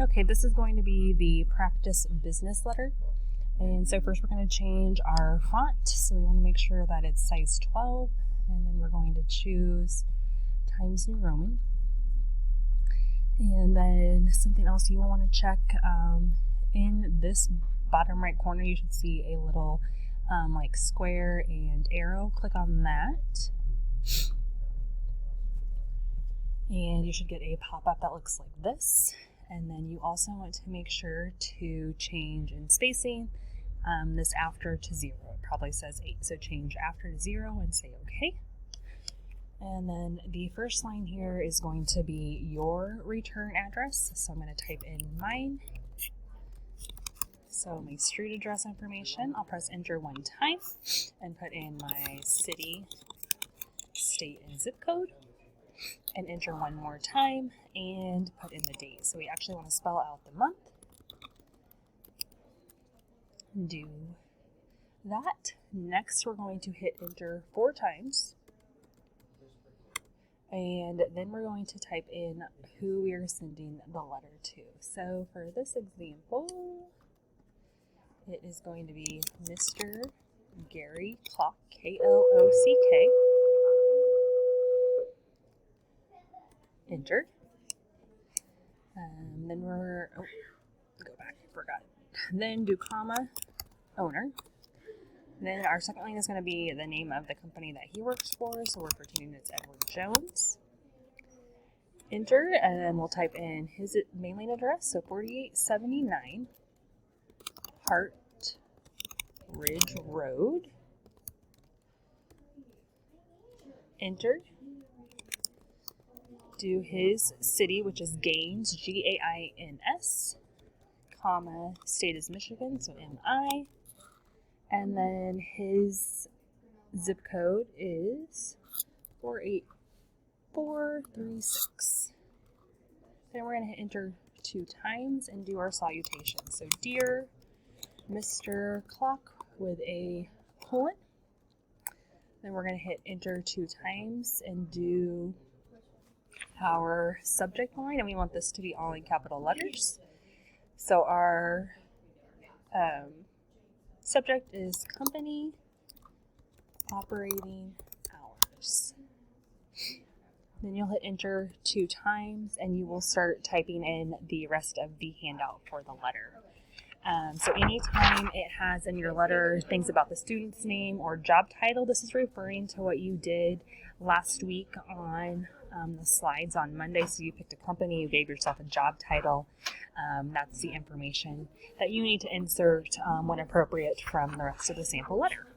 Okay, this is going to be the practice business letter. And so first we're going to change our font. So we want to make sure that it's size 12. And then we're going to choose Times New Roman. And then something else you will want to check, in this bottom right corner, you should see a little like square and arrow. Click on that. And you should get a pop-up that looks like this. And then you also want to make sure to change in spacing this after to 0. It probably says 8, so change after to 0 and say OK. And then the first line here is going to be your return address. So I'm going to type in mine. So my street address information, I'll press enter one time and put in my city, state, and zip code. And enter one more time and put in the date. So we actually want to spell out the month. Do that. Next, we're going to hit enter 4 times. And then we're going to type in who we are sending the letter to. So for this example, it is going to be Mr. Gary Klock, K-L-O-C-K. Enter. Then go back, forgot it. Then do comma, owner. Then our second line is going to be the name of the company that he works for, so we're pretending it's Edward Jones. Enter, and then we'll type in his mailing address, so 4879 Hart Ridge Road. Enter. Do his city, which is Gaines, G-A-I-N-S, comma, state is Michigan, so M-I, and then his zip code is 48436. Then we're going to hit enter 2 times and do our salutation. So, dear Mr. Klock with a colon. Then we're going to hit enter 2 times and do our subject line, and we want this to be all in capital letters. So our subject is company operating hours. Then you'll hit enter 2 times and you will start typing in the rest of the handout for the letter. So anytime it has in your letter things about the student's name or job title, this is referring to what you did last week on the slides on Monday. So you picked a company, you gave yourself a job title. That's the information that you need to insert when appropriate from the rest of the sample letter.